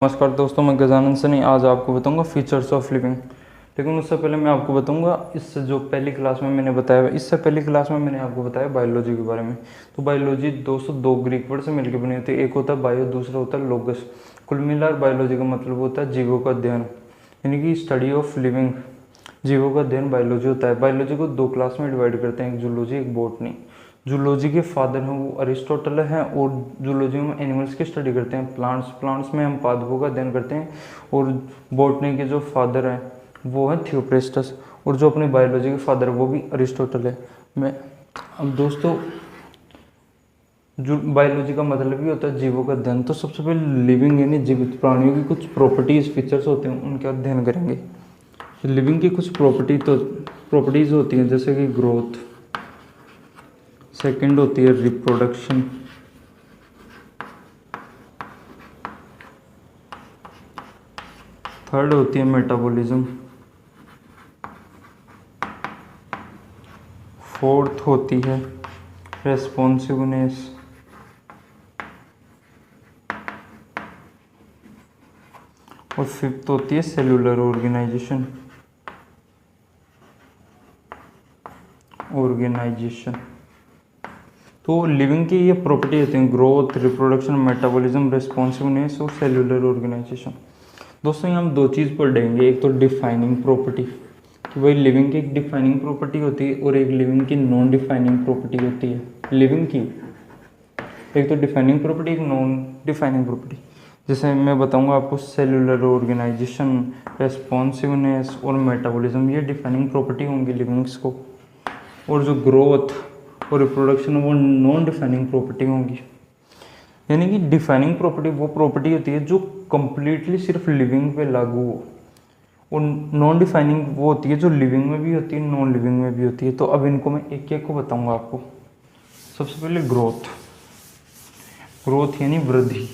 नमस्कार दोस्तों, मैं गजानन सनी आज आपको बताऊंगा फीचर्स ऑफ लिविंग। लेकिन उससे पहले मैं आपको बताऊंगा इससे जो पहली क्लास में मैंने बताया, इससे पहली क्लास में मैंने आपको बताया बायोलॉजी के बारे में। तो बायोलॉजी दोस्तों दो ग्रीक वर्ड से मिलकर बनी होती है, एक होता है बायो, दूसरा होता है लोगस। कुल मिलाकर बायोलॉजी का मतलब होता है जीवों का अध्ययन, यानी कि स्टडी ऑफ लिविंग। जीवों का अध्ययन बायोलॉजी होता है। बायोलॉजी को दो क्लास में डिवाइड करते हैं, एक जूलॉजी एक बॉटनी। जूलॉजी के फादर हैं वो अरिस्टोटल हैं, और जूलॉजी में एनिमल्स की स्टडी करते हैं, प्लांट्स में हम पादपों का अध्ययन करते हैं। और बॉटनी के जो फादर हैं वो हैं थियोप्रेस्टस, और जो अपनी बायोलॉजी के फादर है वो भी अरिस्टोटल है। मैं अब दोस्तों जो बायोलॉजी का मतलब ही होता है जीवों का अध्ययन। तो सबसे पहले लिविंग यानी जीवित प्राणियों की कुछ प्रॉपर्टीज फीचर्स होते हैं, उनका अध्ययन करेंगे। लिविंग की कुछ प्रॉपर्टीज होती हैं, जैसे कि ग्रोथ, सेकंड होती है रिप्रोडक्शन, थर्ड होती है मेटाबॉलिज्म, फोर्थ होती है रेस्पॉन्सिवनेस, और फिफ्थ होती है सेलुलर ऑर्गेनाइजेशन। तो लिविंग की ये प्रॉपर्टी होती हैं, ग्रोथ, रिप्रोडक्शन, मेटाबॉलिज्म, रेस्पॉन्सिवनेस और सेलुलर ऑर्गेनाइजेशन। दोस्तों यहाँ हम दो चीज़ पढ़ेंगे, एक तो डिफाइनिंग प्रॉपर्टी कि भाई लिविंग की एक डिफाइनिंग प्रॉपर्टी होती है, और एक लिविंग की नॉन डिफाइनिंग प्रॉपर्टी होती है। लिविंग की एक तो डिफाइनिंग प्रॉपर्टी, एक नॉन डिफाइनिंग प्रॉपर्टी। जैसे मैं बताऊंगा आपको सेलुलर ऑर्गेनाइजेशन, रेस्पॉन्सिवनेस और मेटाबॉलिज्म, ये डिफाइनिंग प्रॉपर्टी होंगी लिविंग्स को। और जो ग्रोथ और रिप्रोडक्शन वो नॉन डिफाइनिंग प्रॉपर्टी होंगी। यानी कि डिफाइनिंग प्रॉपर्टी वो प्रॉपर्टी होती है जो कंप्लीटली सिर्फ लिविंग पे लागू हो, और नॉन डिफाइनिंग वो होती है जो लिविंग में भी होती है, नॉन लिविंग में भी होती है। तो अब इनको मैं एक एक को बताऊंगा आपको। सबसे पहले ग्रोथ यानी वृद्धि।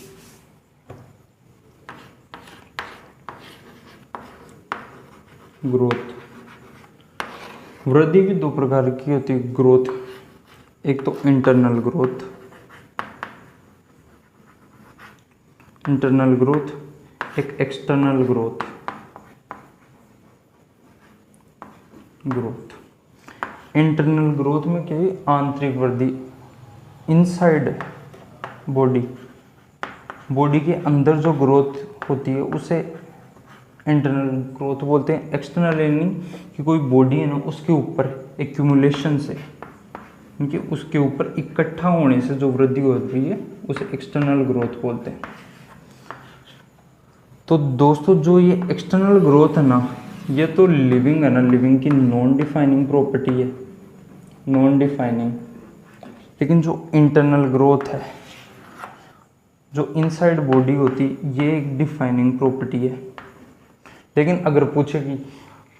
वृद्धि भी दो प्रकार की होती है ग्रोथ, एक तो इंटरनल ग्रोथ, एक एक्सटर्नल ग्रोथ। इंटरनल ग्रोथ में क्या है, आंतरिक वृद्धि, इनसाइड बॉडी के अंदर जो ग्रोथ होती है उसे इंटरनल ग्रोथ बोलते हैं। एक्सटर्नल यानी कि कोई बॉडी है ना, उसके ऊपर एक्यूमुलेशन से, क्योंकि उसके ऊपर इकट्ठा होने से जो वृद्धि हो रही है उसे एक्सटर्नल ग्रोथ बोलते हैं। तो दोस्तों जो ये एक्सटर्नल ग्रोथ है ना, ये तो लिविंग है ना, लिविंग की नॉन डिफाइनिंग प्रॉपर्टी है, नॉन डिफाइनिंग। लेकिन जो इंटरनल ग्रोथ है, जो इनसाइड बॉडी होती, ये एक डिफाइनिंग प्रॉपर्टी है। लेकिन अगर पूछे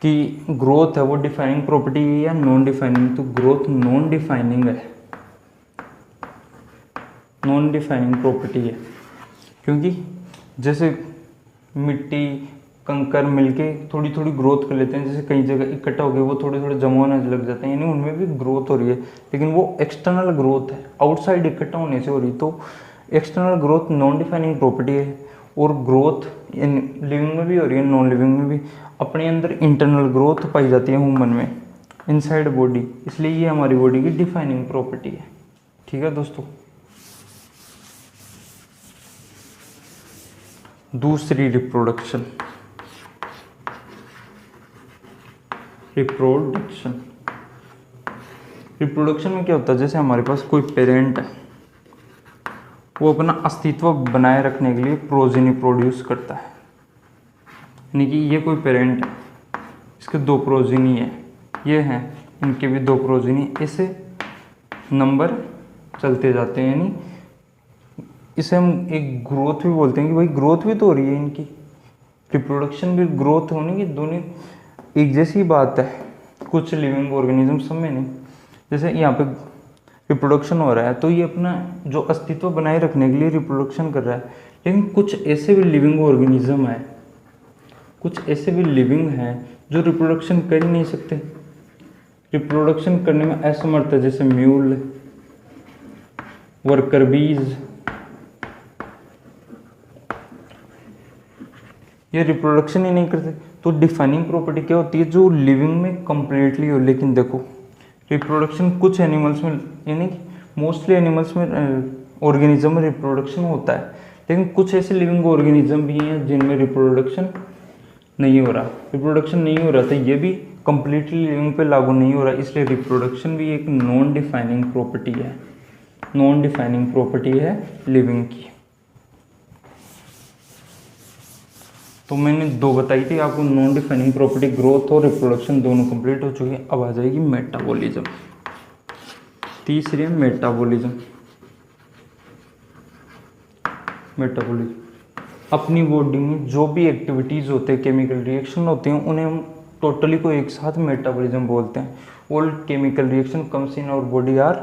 कि ग्रोथ है वो डिफाइनिंग प्रॉपर्टी है या नॉन डिफाइनिंग, तो ग्रोथ नॉन डिफाइनिंग है, नॉन डिफाइनिंग प्रॉपर्टी है। क्योंकि जैसे मिट्टी कंकर मिलके थोड़ी थोड़ी ग्रोथ कर लेते हैं, जैसे कई जगह इकट्ठा हो गए वो थोड़े थोड़े जमा होने लग जाते हैं, यानी उनमें भी ग्रोथ हो रही है। लेकिन वो एक्सटर्नल ग्रोथ है, आउटसाइड इकट्ठा होने से हो रही। तो external growth non defining property है। और ग्रोथ लिविंग में भी हो रही है, नॉन लिविंग में भी। अपने अंदर इंटरनल ग्रोथ पाई जाती है ह्यूमन में, इनसाइड बॉडी, इसलिए ये हमारी बॉडी की डिफाइनिंग प्रॉपर्टी है। ठीक है दोस्तों। दूसरी रिप्रोडक्शन में क्या होता है, जैसे हमारे पास कोई पेरेंट है, वो अपना अस्तित्व बनाए रखने के लिए प्रोजेनी प्रोड्यूस करता है। यानी कि ये कोई पेरेंट है, इसके दो प्रोजेनी है, ये हैं, इनके भी दो प्रोजेनी, ऐसे नंबर चलते जाते हैं। यानी इसे हम एक ग्रोथ भी बोलते हैं कि भाई ग्रोथ भी तो हो रही है इनकी, रिप्रोडक्शन भी ग्रोथ होने की, दोनों एक जैसी बात है। कुछ लिविंग ऑर्गेनिज्म सब में नहीं, जैसे यहाँ पे रिप्रोडक्शन हो रहा है तो ये अपना जो अस्तित्व बनाए रखने के लिए रिप्रोडक्शन कर रहा है। लेकिन कुछ ऐसे भी लिविंग ऑर्गेनिज्म है, कुछ ऐसे भी लिविंग हैं जो रिप्रोडक्शन कर ही नहीं सकते, रिप्रोडक्शन करने में असमर्थ है, जैसे म्यूल, वर्कर बीज, ये रिप्रोडक्शन ही नहीं करते। तो डिफाइनिंग प्रॉपर्टी क्या होती है, जो लिविंग में कंप्लीटली हो। लेकिन देखो रिप्रोडक्शन कुछ एनिमल्स में, यानी कि मोस्टली एनिमल्स में ऑर्गेनिज्म में रिप्रोडक्शन होता है, लेकिन कुछ ऐसे लिविंग ऑर्गेनिज्म भी हैं जिनमें रिप्रोडक्शन नहीं हो रहा। रिप्रोडक्शन नहीं हो रहा तो ये भी कंप्लीटली लिविंग पे लागू नहीं हो रहा, इसलिए रिप्रोडक्शन भी एक नॉन डिफाइनिंग प्रॉपर्टी है। नॉन डिफाइनिंग प्रॉपर्टी है लिविंग की। तो मैंने दो बताई थी आपको, नॉन डिफाइनिंग प्रॉपर्टी, ग्रोथ और रिप्रोडक्शन दोनों कंप्लीट हो चुकी है। अब आ जाएगी मेटाबॉलिज्म। तीसरी है मेटाबॉलिज्म। मेटाबॉलिज्म अपनी बॉडी में जो भी एक्टिविटीज़ होते हैं, केमिकल रिएक्शन होते हैं, उन्हें हम टोटली को एक साथ मेटाबॉलिज्म बोलते हैं। All chemical reaction comes in our body are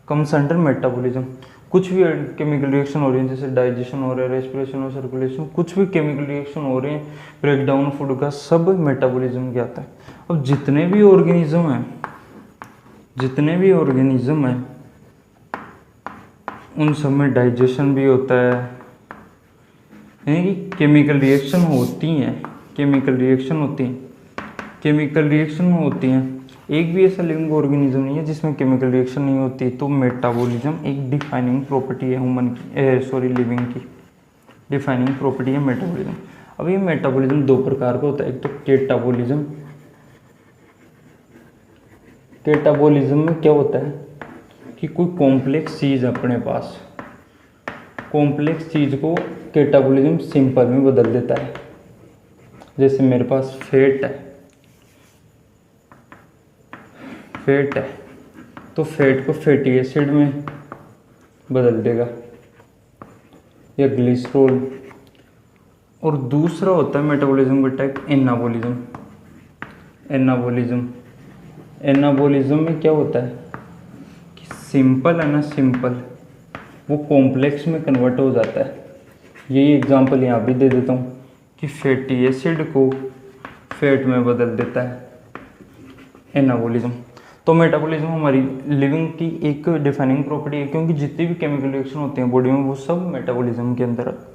comes under metabolism. कुछ भी केमिकल रिएक्शन हो रही है, जैसे डाइजेशन हो रहा है, रेस्पिरेशन और सर्कुलेशन, कुछ भी केमिकल रिएक्शन हो रहे हैं, ब्रेक डाउन फूड का, सब मेटाबॉलिज्म के आता है। अब जितने भी ऑर्गेनिज्म हैं उन सब में डाइजेशन भी होता है, यानी कि केमिकल रिएक्शन होती हैं। केमिकल रिएक्शन होती हैं। एक भी ऐसा लिविंग ऑर्गेनिज्म नहीं है जिसमें केमिकल रिएक्शन नहीं होती। तो मेटाबॉलिज्म एक डिफाइनिंग प्रॉपर्टी है लिविंग की। डिफाइनिंग प्रॉपर्टी है मेटाबॉलिज्म। अब ये मेटाबॉलिज्म दो प्रकार का होता है। एक तो कैटाबॉलिज्म। कैटाबॉलिज्म में क्या होता है कि कोई कॉम्प्लेक्स चीज़ अपने पास, कॉम्प्लेक्स चीज़ को कैटाबॉलिज्म सिंपल में बदल देता है। जैसे मेरे पास फैट है तो फैट को फैटी एसिड में बदल देगा, या ग्लिसरॉल। और दूसरा होता है मेटाबॉलिज्म का टाइप एनाबॉलिज्म में क्या होता है कि सिंपल है ना, सिंपल वो कॉम्प्लेक्स में कन्वर्ट हो जाता है। यही एग्जांपल यहाँ भी दे देता हूँ कि फैटी एसिड को फैट में बदल देता है एनाबॉलिज्म। तो मेटाबॉलिज्म हमारी लिविंग की एक डिफाइनिंग प्रॉपर्टी है, क्योंकि जितनी भी केमिकल रिएक्शन होते हैं बॉडी में वो सब मेटाबॉलिज्म के अंदर आते हैं।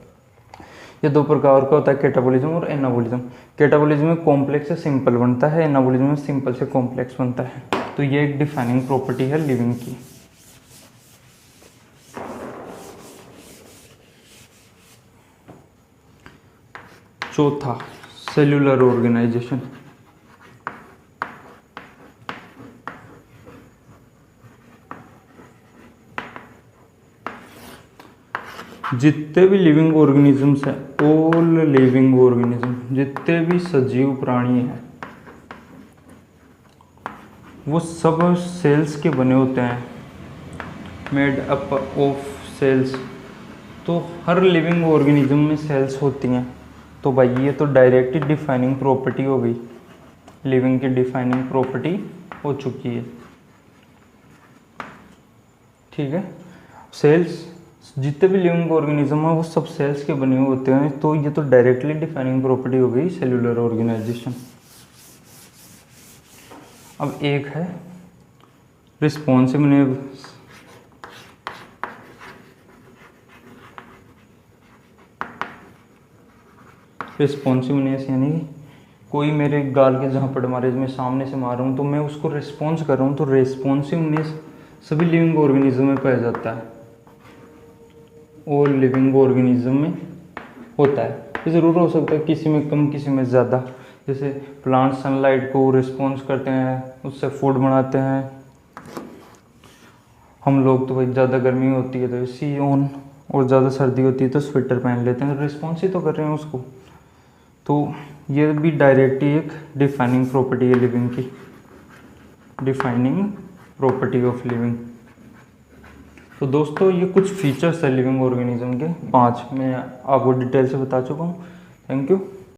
ये दो प्रकार का होता है, कैटाबॉलिज्म और एनाबॉलिज्म। कैटाबॉलिज्म में कॉम्प्लेक्स से सिंपल बनता है, एनाबॉलिज्म में सिंपल से कॉम्प्लेक्स बनता है। तो ये एक डिफाइनिंग प्रॉपर्टी है लिविंग की। चौथा, सेल्यूलर ऑर्गेनाइजेशन। जितने भी लिविंग ऑर्गेनिजम्स हैं, ऑल लिविंग ऑर्गेनिज्म, जितने भी सजीव प्राणी हैं, वो सब सेल्स के बने होते हैं, मेड अप ऑफ सेल्स। तो हर लिविंग ऑर्गेनिज्म में सेल्स होती हैं। तो भाई ये तो डायरेक्टली डिफाइनिंग प्रॉपर्टी हो गई, लिविंग की डिफाइनिंग प्रॉपर्टी हो चुकी है। ठीक है, सेल्स, जितने भी लिविंग ऑर्गेनिज्म है वो सब सेल्स के बने हुए होते हैं। तो ये तो डायरेक्टली डिफाइनिंग प्रॉपर्टी हो गई सेल्यूलर ऑर्गेनाइजेशन। अब एक है रिस्पॉन्सिवनेस। यानी कोई मेरे गाल के जहाँ पड़ मारे, मैं सामने से मार रहा हूँ तो मैं उसको रिस्पॉन्स कर रहा हूँ। तो रिस्पॉन्सिवनेस सभी लिविंग ऑर्गेनिज्म में पाया जाता है, और लिविंग ऑर्गेनिज्म में होता है। ये ज़रूर हो सकता है किसी में कम किसी में ज़्यादा। जैसे प्लांट सनलाइट को रिस्पॉन्स करते हैं, उससे फूड बनाते हैं। हम लोग तो भाई ज़्यादा गर्मी होती है तो एसी ऑन, और ज़्यादा सर्दी होती है तो स्वेटर पहन लेते हैं, रिस्पॉन्स ही तो कर रहे हैं उसको। तो ये भी डायरेक्टली एक डिफाइनिंग प्रॉपर्टी है लिविंग की, डिफाइनिंग प्रॉपर्टी ऑफ लिविंग। तो दोस्तों ये कुछ फीचर्स है लिविंग ऑर्गेनिज्म के 5, मैं आपको डिटेल से बता चुका हूँ। Thank you.